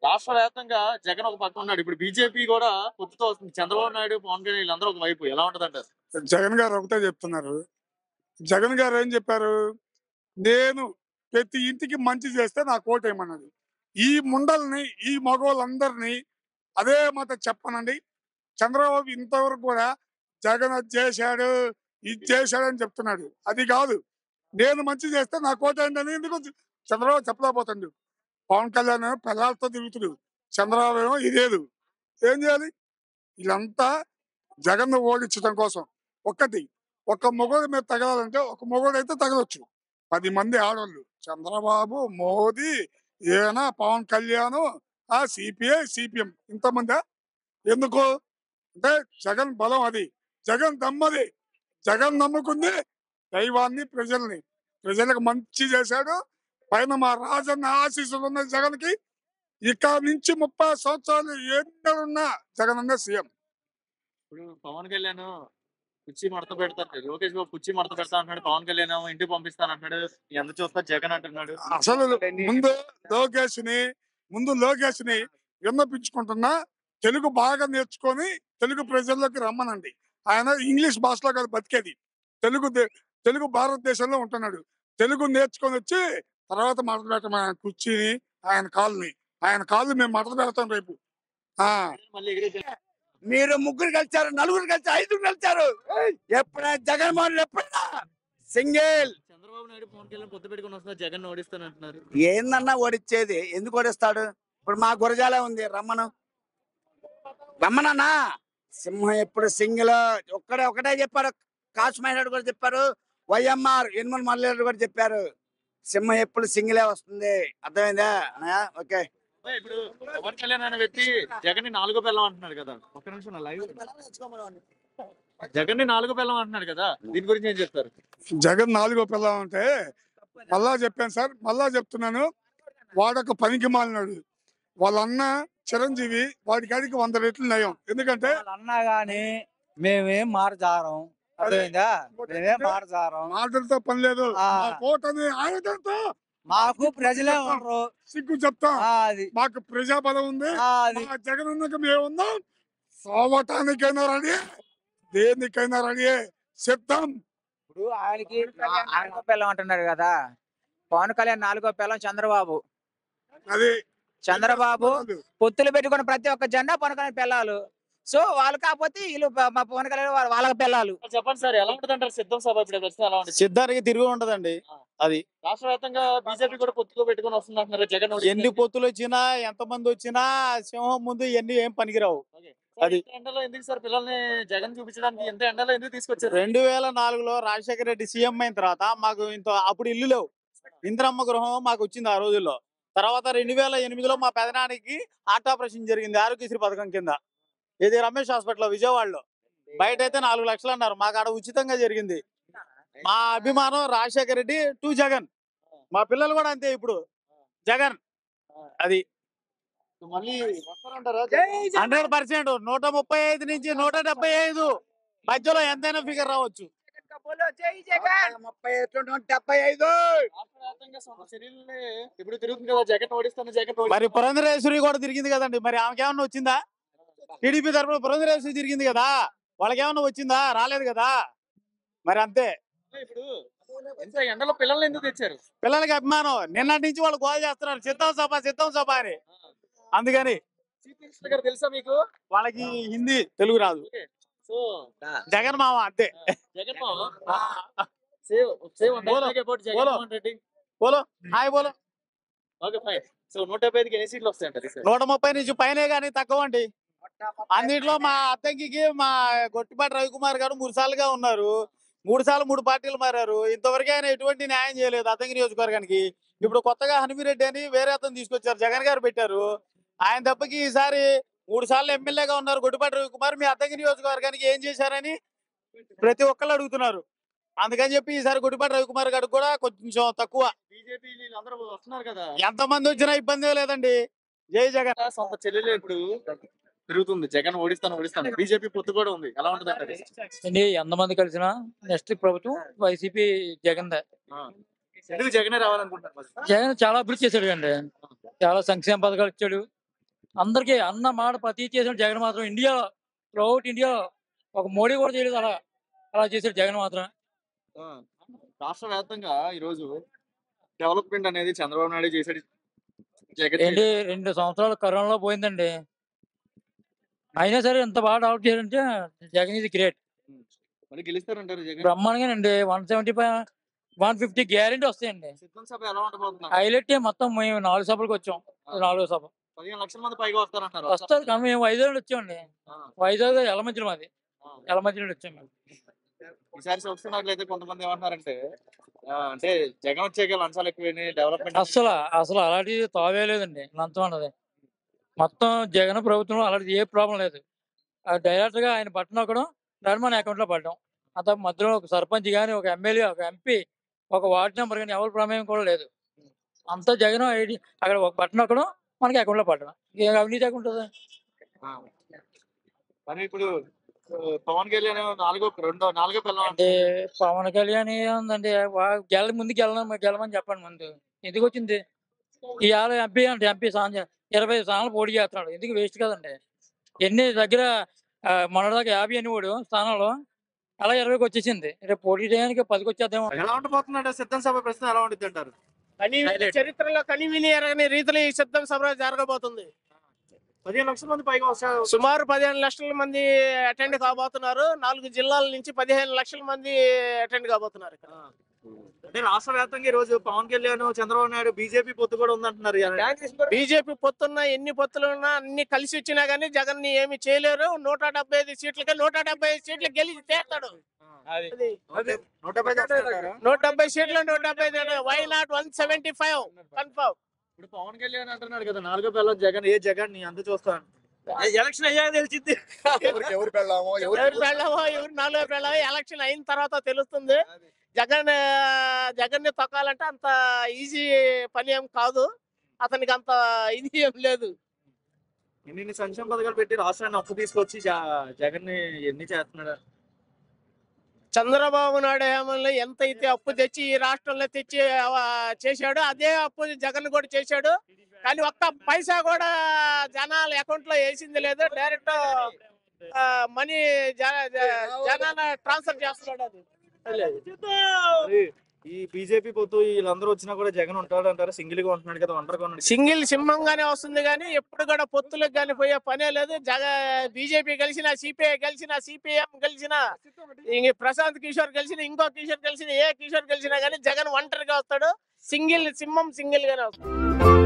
రాష్ట్ర వ్యాప్తంగా జగన్ ఒక పక్క ఉన్నాడు. ఇప్పుడు బీజేపీ కూడా పొత్తుతో వస్తుంది. చంద్రబాబు నాయుడు, పవన్ కళ్యాణ్ వీళ్ళందరూ ఒక వైపు. ఎలా ఉంటది అంటారు? జగన్ గారు ఒకటే చెప్తున్నారు. జగన్ గారు ఏం చెప్పారు? నేను ప్రతి ఇంటికి మంచి చేస్తే నాకు ఓటేయమన్నది. ఈ ముండల్ని, ఈ మగవాళ్ళందరినీ అదే మాట చెప్పనండి. చంద్రబాబు ఇంతవరకు కూడా జగన్ అది చేశాడు, ఇది చేశాడు అని చెప్తున్నాడు. అది కాదు, నేను మంచి చేస్తే నాకు ఓటేయండి అని ఎందుకు చంద్రబాబు చెప్పలేకపోతాడు. పవన్ కళ్యాణ్ ఏమో పిల్లలతో తిరుగుతుడు, చంద్రబాబు ఏమో ఇదేదు. ఏం చేయాలి? వీళ్ళంతా జగన్ ఓడించడం కోసం ఒక మొగోడి మీద తగలాలంటే ఒక మొగోడు అయితే తగలొచ్చు. 10 మంది ఆడవాళ్ళు, చంద్రబాబు, మోదీ, ఈయన, పవన్ కళ్యాణ్, సిపిఐ, సిపిఎం, ఇంతమంది. ఎందుకు అంటే జగన్ బలం అది, జగన్ దమ్మది. జగన్ నమ్ముకుంది దైవాన్ని, ప్రజలకు మంచి చేశాడు. పైన మా రాజన్న ఆశీస్సులు ఉన్నాయి జగన్ కి. ఇక్కడ నుంచి 30 సంవత్సరాలు ఎన్నడున్నా జగన్ అన్న సీఎం. ఇప్పుడు పవన్ కళ్యాణ్ కుర్చీ మడత పెడతారు, లోకేష్ బాబు కుర్చీ మడత పెడతా అంటున్నాడు, పవన్ కళ్యాణ్ ఏమో ఇంటికి పంపిస్తాను అంటున్నాడు, ఎంత చూస్తా జగన్ అంటున్నాడు. అసలు ముందు లోకేష్ ని విన్నపించుకుంటున్నా, తెలుగు బాగా నేర్చుకొని తెలుగు ప్రజల్లోకి రమ్మనండి. ఆయన ఇంగ్లీష్ భాషలో కాదు బతికేది, తెలుగు భారతదేశంలో ఉంటున్నాడు. తెలుగు నేర్చుకొని వచ్చి తర్వాత మడత పెట్టం ఆయన కుర్చీని, ఆయన కాళ్ళు మేము మడత పెడతాం రేపు. మీరు 3 కలిసారు, 4 కలిసారు, 5 కలిసారు. ఎప్పుడైనా జగన్మోహన్ ఎప్పుడైనా సింగిల్. చంద్రబాబు నాయుడు, పవన్ కళ్యాణ్ పొత్తు పెట్టుకుని వస్తున్నా జగన్ ఓడిస్తాను అంటున్నారు. ఏందన్నా ఓడిచ్చేది? ఎందుకు ఓడిస్తాడు? ఇప్పుడు మా గురజాలే ఉంది, రమ్మనన్నా. సింహం ఎప్పుడు సింగిల్. ఒకటే చెప్పారు, కాసుమైనాడు కూడా చెప్పారు, వైఎంఆర్ యనమల మల్లేడు కూడా చెప్పారు, సింహం ఎప్పుడు సింగిలే వస్తుంది. అర్థమైందా? ఓకే. ఇప్పుడు పవన్ కళ్యాణ్ అనే వ్యక్తి జగన్ ని 4 పిల్లం అంటున్నాడు కదా. ఒక్క నిమిషం లైవ్. జగన్ ని 4 పిల్లం అంటున్నాడు కదా, దీని గురించి ఏం చెప్తారు? జగన్ 4వ పిల్లం అంటే మళ్ళా చెప్పాను సార్, మళ్ళా చెప్తున్నాను. వాడొక పనికి మాలినాడు. వాళ్ళ అన్న చిరంజీవి వాడి కాడికి 100 రెట్లు నయం. ఎందుకంటే అన్నా గాని మేమేం మారజారం. అర్థమైందా? మేమేం మారజారం. మాటలతో పని లేదు, కోటని ఆయుధంతో. మాకు ప్రజలే ఉండరు, సిగ్గు చెప్తా. మాకు ప్రజాబలం ఉంది. జగన్ అన్నకు మేమున్నాం. సావటానికైనా రెడీ, దేనికైనా రెడీ, సిద్ధం. ఇప్పుడు ఆయనకి 4వ పిల్లం అంటున్నారు కదా. పవన్ కళ్యాణ్ 4వ పిల్లం చంద్రబాబు. అది చంద్రబాబు పొత్తులు పెట్టుకున్న ప్రతి ఒక్క జెండా పవన్ కళ్యాణ్ పిల్లలు. సో వాళ్ళు కాకపోతే వీళ్ళు మా పవన్ కళ్యాణ్ వాళ్ళకి పిల్లలు. చెప్పండి సార్, ఎలా ఉంటుంది అంటారు సిద్ధం సభ? ఇప్పుడు ఎలా ఉంటుంది? సిద్ధానికి తిరిగి ఉంటదండి. అది రాష్ట్ర వ్యాప్తంగా బీజేపీ కూడా పొత్తులో పెట్టుకుని వస్తుంది అంటున్నారు జగన్. ఎన్ని పొత్తులు వచ్చినా, ఎంతమంది వచ్చినా సింహం ముందు ఎన్ని ఏం పనికిరావు. అది ఎండలో ఎందుకు సార్ పిల్లల్ని జగన్ చూపించడానికి ఎంత ఎండలో ఎందుకు తీసుకొచ్చారు? 2004లో రాజశేఖర రెడ్డి సీఎం అయిన తర్వాత మాకు అప్పుడు ఇల్లు లేవు. ఇందిరమ్మ గృహం మాకు వచ్చింది ఆ రోజుల్లో. తర్వాత 2008లో మా పెదనానికి హార్ట్ ఆపరేషన్ జరిగింది ఆరోగ్యశ్రీ పథకం కింద. ఇది రమేష్ హాస్పిటల్ విజయవాడలో. బయట అయితే 4 లక్షలు అన్నారు, మాకు ఆడ ఉచితంగా జరిగింది. మా అభిమానం రాజశేఖర రెడ్డి టు జగన్. మా పిల్లలు కూడా అంతే ఇప్పుడు జగన్. అది మళ్ళీ 100%. 135 నుంచి 175 మధ్యలో ఎంతైనా ఫిగర్ రావచ్చు. 35-75. ఇప్పుడు తిరుగుతుంది కదా జగన్ ఓడిస్తాను జగన్. మరి పురంధరేశ్వరి కూడా తిరిగింది కదండి, మరి ఆమెకి ఏమన్నా వచ్చిందా? టీడీపీ తరఫున పురంధరేశ్వరి తిరిగింది కదా, వాళ్ళకి ఏమన్నా వచ్చిందా? రాలేదు కదా. మరి అంతే. ఇప్పుడు ఎంత ఎండలో పిల్లల్ని ఎందుకు తెచ్చారు? పిల్లలకి అభిమానం. నిన్నటి నుంచి వాళ్ళు గోల్ చేస్తున్నారు సిద్ధం సభ అని. అందుకని చీఫ్ మినిస్టర్ గారు తెలుసా మీకు? వాళ్ళకి హిందీ తెలుగు రాదు. సో జగన్ మామ అంతే. జగన్ మామ బోలో హాయ్ బోలో. Okay fine. సో 175కి ఎన్ని సీట్లు వస్తాయంటారు? 130 నుంచి పైనే కానీ తక్కువ అండి. అన్నిట్లో మా అద్దంకి మా గొట్టిపాటి రవికుమార్ గారు 3 సార్లుగా ఉన్నారు. 3 సార్లు 3 పార్టీలు మారారు. ఇంతవరకు ఆయన ఎటువంటి న్యాయం చేయలేదు అద్దంకి నియోజకవర్గానికి. ఇప్పుడు కొత్తగా హనుమిరెడ్డి అని వేరే అతను తీసుకొచ్చారు, జగన్ గారు పెట్టారు. ఆయన తప్పకి ఈసారి 3 సార్లు ఎమ్మెల్యేగా ఉన్నారు గొట్టిపాటి రవికుమార్. మీ అద్దంకి నియోజకవర్గానికి ఏం చేశారని ప్రతి ఒక్కళ్ళు అడుగుతున్నారు. అందుకని చెప్పి ఈసారి గొట్టిపాటి రవికుమార్ గారికి కూడా కొంచెం తక్కువ. బీజేపీ అందరూ వస్తున్నారు కదా, ఎంతమంది వచ్చినా ఇబ్బంది లేదండి. జై జగన్. సొంత చెల్లెలు ఇప్పుడు తిరుగుతుంది జగన్ ఓడిస్తాను. బీజేపీ పొత్తు కూడా ఉంది, ఎలా ఉంటుంది అండి? ఎంతమంది కలిసినా నెక్స్ట్ ప్రభుత్వం వైసీపీ జగన్. ఎందుకు జగనే రావాలనుకుంటున్నారు? జగన్ చాలా అభివృద్ధి చేశాడు అండి. చాలా సంక్షేమ పథకాలు ఇచ్చాడు. అందరికీ అన్న మాట ప్రతి చేసిన జగన్ మాత్రం ఇండియా త్రూఅవుట్ ఇండియా ఒక మోడీ కూడా చేయలేదు అలా అలా చేశాడు జగన్ మాత్రం. ఆ, రాష్ట్ర వ్యాప్తంగా ఈరోజు డెవలప్మెంట్ అనేది చంద్రబాబు నాయుడు చేశాడు, జగన్ ఏంటి 2 సంవత్సరాలు కరోనాలో పోయిందండి. అయినా సరే ఎంత బాగా డెవలప్ చేయాలంటే జగన్ ఇది గ్రేట్. మరి గెలుస్తారంటారు జగన్? బ్రహ్మాండంగా 175 150 గ్యారెంటీ వస్తాయండి. సిద్ధం సభ ఎలా ఉండబోతున్నారు? హైలైట్ మొత్తం మేము 4 సభలకు వచ్చాం. 4వ సభ 15 లక్షల మంది పైగా వస్తారంటారు. వస్తారు కానీ మేము వైజాగ్ నుండి వచ్చామండి. ఆ, వైజాగ్ ఎలమంచిలి మాది. ఆ. ఎలమంచిలి నుండి వచ్చాం మేము. ఈసారి చూస్తున్నట్లయితే కొంతమంది ఏమంటున్నారంటే అంటే జగన్ వచ్చాక లంచాలు ఎక్కువైనాయి, డెవలప్మెంట్ అసలు అలాంటిది తావే లేదండి. లంచం అన్నది మొత్తం జగన్ ప్రభుత్వం అలాంటిది ఏ ప్రాబ్లం లేదు. డైరెక్ట్ గా ఆయన బట్టన్ నొక్కడం దాన్ని మన అకౌంట్ లో పడడం అంత మధ్యలో ఒక సర్పంచ్ కానీ ఒక ఎమ్మెల్యే ఒక ఎంపీ ఒక వార్డు నెంబర్ కానీ ఎవరి ప్రమేయం కూడా లేదు. అంతా జగన్ ఐడి అక్కడ ఒక బట్టన్ నొక్కడం మనకి అకౌంట్ లో పడడం. ఏం అవినీతి అకౌంట్ ఉంటుంది. మరి ఇప్పుడు పవన్ కళ్యాణ్ నాలుగో పిల్లలు అంటే పవన్ కళ్యాణ్ ఏముందండి ముందు గెలమని చెప్పండి. ముందు ఎందుకు వచ్చింది ఇవాళ ఎంపీ అంటే ఎంపీ 25 స్థానాలు పోటీ చేస్తున్నాడు. ఎందుకు వేస్ట్ కదండి. ఎన్ని దగ్గర మొన్నటిదాకా 50 అని ఓడు స్థానంలో అలా 20కి వచ్చేసింది. రేపు పోటీ చేయడానికి 10కి వచ్చేద్దాం. ఎలా ఉండబోతున్నాడు సిద్ధం సభ ప్రశ్న ఎలా ఉంటుంది అంటారు? చరిత్రలో కనివిని ఎరగని రీతిలో ఈ సిద్ధం సభ జరగబోతుంది. 15 లక్షల మంది పైగా వస్తారు. సుమారు 15 లక్షల మంది అటెండ్ కాబోతున్నారు. 4 జిల్లాల నుంచి 15 లక్షల మంది అటెండ్ కాబోతున్నారు. అంటే రాష్ట్ర వ్యాప్తంగా ఈ రోజు పవన్ కళ్యాణ్ చంద్రబాబు నాయుడు బీజేపీ పొత్తు కూడా ఉందంటున్నారు. బీజేపీ పొత్తున్నా ఎన్ని పొత్తులున్నా అన్ని కలిసి వచ్చినా గానీ జగన్ ని ఏమి చేయలేరు. 175 సీట్లకి 175 సీట్లు గెలిచి తీస్తాడు. 170 సీట్లు 175. Why not 175 confirm. ఇప్పుడు పవన్ కళ్యాణ్ అంటున్నాడు కదా నాలుగో పిల్లలు జగన్, ఏ జగన్ ని అంత చూస్తాను ఎలక్షన్ అయ్యాక తెలిసింది ఎవరు పెళ్ళామో ఎవరు నాలుగో పెళ్ళామో ఎలక్షన్ అయిన తర్వాత తెలుస్తుంది. జగన్ ని తొక్కాలంటే అంత ఈజీ పని ఏం కాదు. అతనికి అంత ఇది ఏం లేదు. ఇన్ని సంక్షేమ పథకాలు పెట్టి రాష్ట్రాన్ని అప్పు తీసుకొచ్చి జగన్ ని ఎన్ని చేస్తున్నాడు. చంద్రబాబు నాయుడు హయాంలో ఎంత అయితే అప్పు తెచ్చి ఈ రాష్ట్రంలో తెచ్చి చేశాడు అదే అప్పు జగన్ కూడా చేశాడు. కానీ ఒక్క పైసా కూడా జనాల అకౌంట్ లో వేసింది లేదు. డైరెక్ట్ మనీ జనాల ట్రాన్స్ఫర్ చేస్తున్నాడు. అది ఈ బీజేపీ పొత్తు వీళ్ళందరూ వచ్చినా కూడా జగన్ ఉంటాడు అంటారు. సింగిల్ గా ఉంటున్నాడు కదా, ఒంటరిగా ఉన్నాడు. సింగిల్ సింహంగానే వస్తుంది కానీ ఎప్పుడు కూడా పొత్తులకు కానీ పోయే పనే లేదు. బీజేపీ గెలిచిన, సిపిఐ గెలిచిన, సిపిఎం గెలిచిన, ప్రశాంత్ కిషోర్ గెలిచిన, ఇంకో కిషోర్ గెలిచిన, ఏ కిషోర్ గెలిచినా కానీ జగన్ ఒంటరిగా వస్తాడు. సింగిల్ సింహం సింగిల్ గానే వస్తాడు.